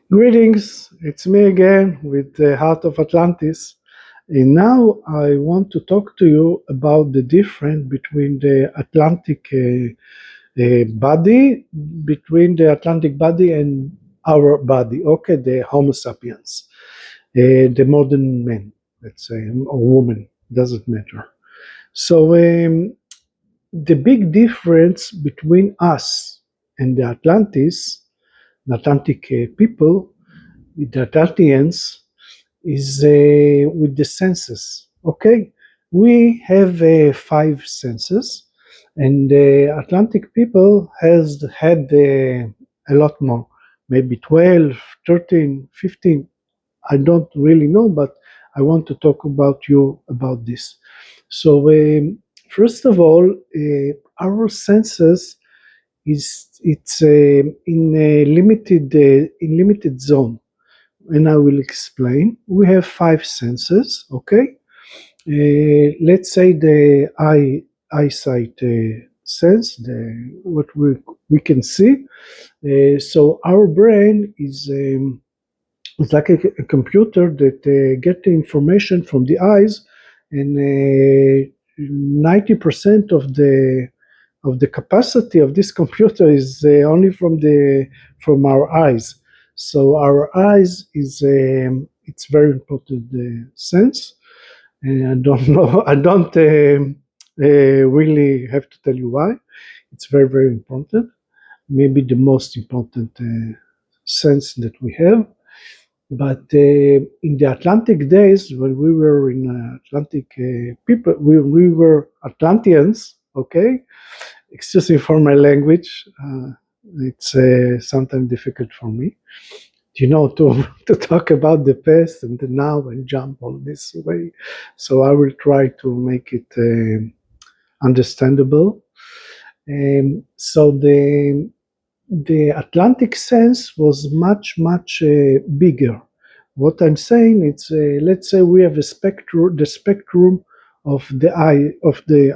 Greetings, it's me again with the Heart of Atlantis. And now I want to talk to you about the difference between the Atlantic body, between the Atlantic body and our body, okay, the Homo sapiens, the modern man, let's say, or woman, doesn't matter. So the big difference between us and the Atlantic people, the Atlanteans, is with the senses. Okay, we have five senses, and the Atlantic people has had a lot more, maybe 12, 13, 15. I don't really know, but I want to talk about you about this. So, first of all, our senses is it's in limited zone, and I will explain. We have five senses, okay? Let's say the eyesight sense, the what we can see. So our brain is it's like a computer that get the information from the eyes, and 90% of the capacity of this computer is only from our eyes. So our eyes is it's very important sense, and I don't know. I don't really have to tell you why. It's very important. Maybe the most important sense that we have. But in the Atlantic days, when we were in Atlantic people, we were Atlanteans. Okay, excuse me for my language. It's sometimes difficult for me, to to talk about the past and the now and jump all this way. So I will try to make it understandable. So the Atlantic sense was much bigger. What I'm saying, it's let's say we have the spectrum of the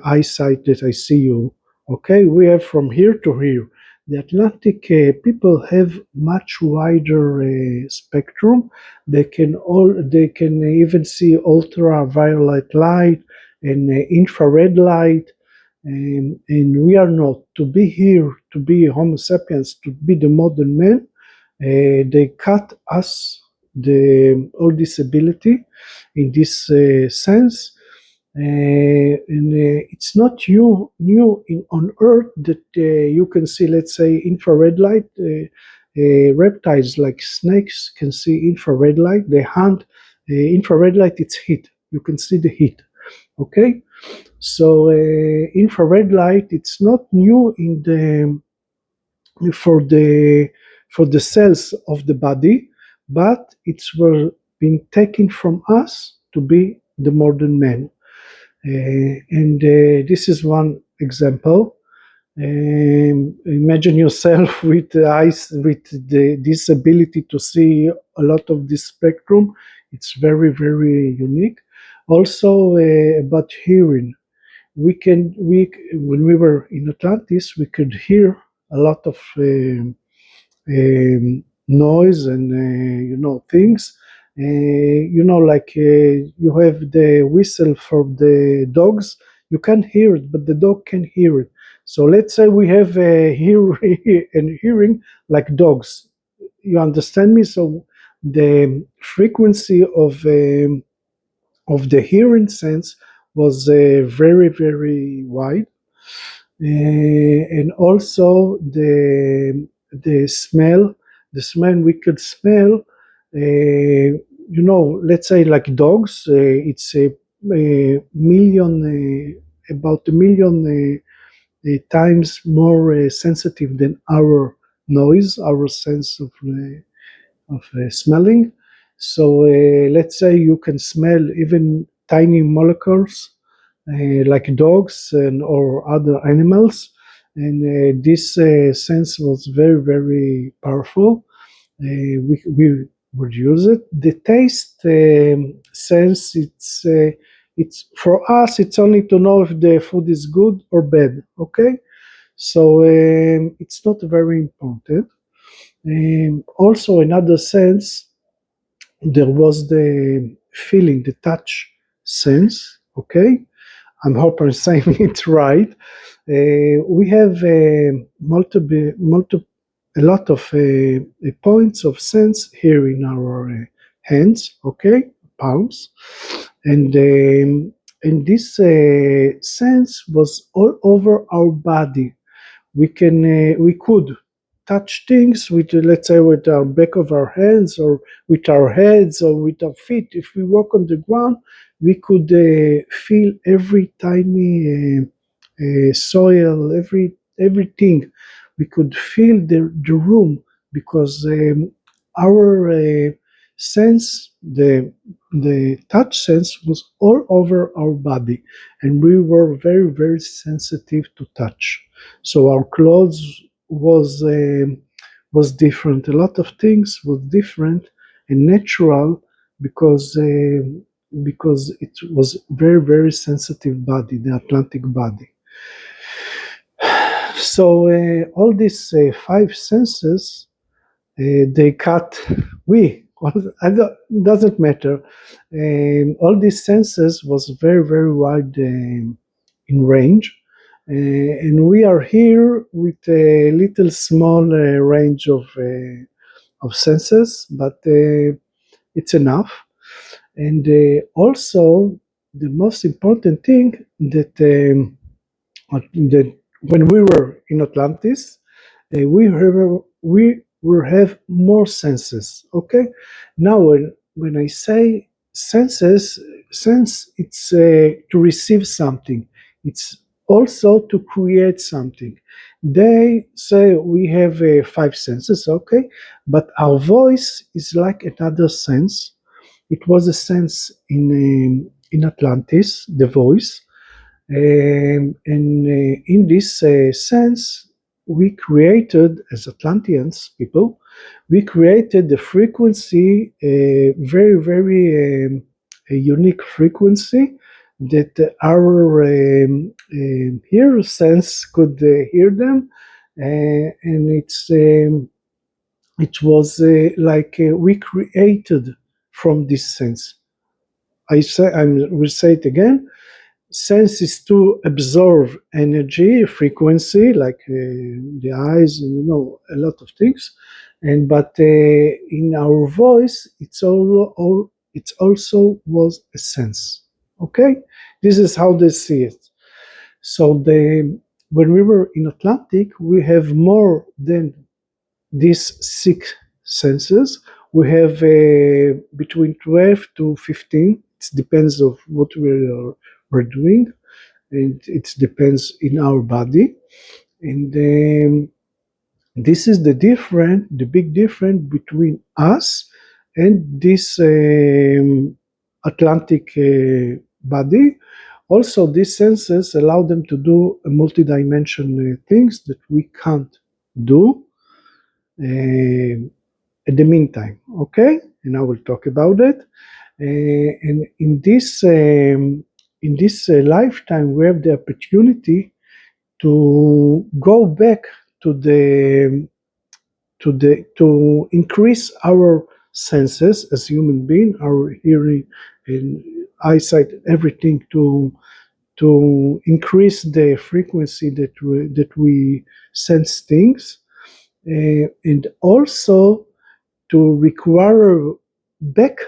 eyesight that I see you. Okay, we have from here to here. The Atlantic people have much wider spectrum. They can even see ultraviolet light and infrared light, and we are not. To be here, to be Homo sapiens, to be the modern man, they cut us all this ability in this sense. And it's not new on Earth that you can see, let's say, infrared light. Reptiles like snakes can see infrared light. They hunt infrared light. It's heat. You can see the heat. Okay, so infrared light, it's not new in the for the for the cells of the body, but it's were been taken from us to be the modern man. And this is one example. Imagine yourself with the eyes, with this ability to see a lot of this spectrum. It's very unique. Also about hearing, we when we were in Atlantis, we could hear a lot of noise and things. Like you have the whistle for the dogs. You can't hear it, but the dog can hear it. So let's say we have a hearing and hearing like dogs. You understand me? So the frequency of the hearing sense was very wide. And also the smell we could smell. Let's say like dogs, it's a million, about a million times more sensitive than our noise, our sense of smelling. So let's say you can smell even tiny molecules like dogs and or other animals, and this sense was very powerful. We would use it. The taste sense, it's for us. It's only to know if the food is good or bad. Okay, so it's not very important. Also, another sense, there was the feeling, the touch sense. Okay, I hope I'm saying it right. We have a lot of points of sense here in our hands, okay, palms, and this sense was all over our body. We could touch things with, let's say, with our back of our hands, or with our heads, or with our feet. If we walk on the ground, we could feel every tiny soil, everything. We could feel the room, because our sense, the touch sense, was all over our body, and we were very, very sensitive to touch. So our clothes was different. A lot of things was different and natural, because it was very, very sensitive body, the Atlantic body. So all these five senses, they cut. We I don't, doesn't matter. All these senses was very, very wide in range, and we are here with a little small range of senses, but it's enough. And also, the most important thing that that when we were in Atlantis, we will have more senses. Okay, now when I say senses, sense, it's to receive something. It's also to create something. They say we have five senses. Okay, but our voice is like another sense. It was a sense in Atlantis, the voice, and in this sense, we created, as Atlanteans people, we created the frequency, a very, very a unique frequency that our hearer sense could hear them, and it was like we created from this sense. I will say it again. Sense is to absorb energy, frequency, like the eyes, and a lot of things. And but in our voice, it also was a sense. Okay, this is how they see it. So when we were in Atlantic, we have more than these six senses. We have between 12 to 15. It depends of what we're doing, and it depends in our body. And this is the big difference between us and this Atlantic body. Also, these senses allow them to do multi-dimensional things that we can't do at the meantime. Okay, and I will talk about it. And in this lifetime, we have the opportunity to go back to the to increase our senses as human being, our hearing and eyesight, everything, to increase the frequency that we sense things, and also to require back,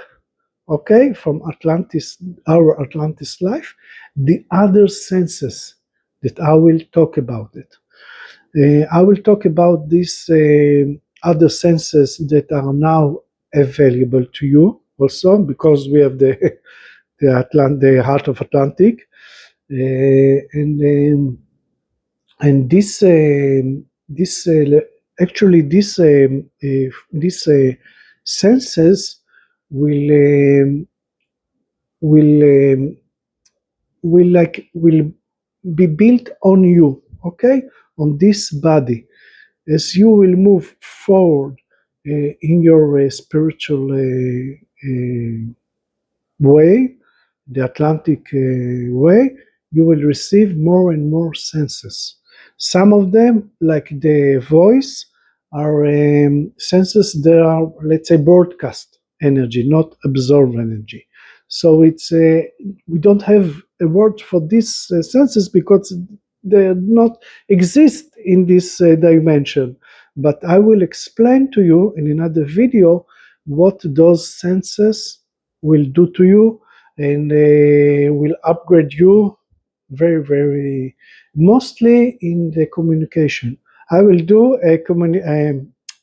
okay, from Atlantis, our Atlantis life, the other senses that I will talk about it. I will talk about these other senses that are now available to you also, because we have the heart of Atlantic, and this actually these senses will um, will um, will be built on you, okay, on this body, as you will move forward in your spiritual way, the Atlantic way. You will receive more and more senses. Some of them, like the voice, are senses that are, let's say, broadcast energy, not absorb energy. So we don't have a word for these senses because they not exist in this dimension. But I will explain to you in another video what those senses will do to you, and will upgrade you very, very, mostly in the communication. I will do a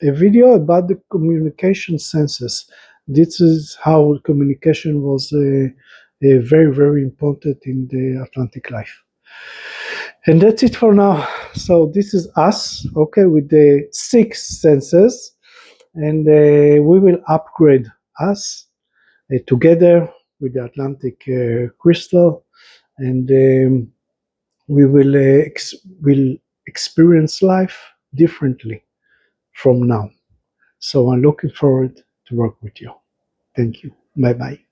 video about the communication senses. This is how communication was very, very important in the Atlantic life. And that's it for now. So this is us, okay, with the six senses, and we will upgrade us together with the Atlantic crystal, and we will experience life differently from now. So I'm looking forward to work with you. Thank you. Bye bye.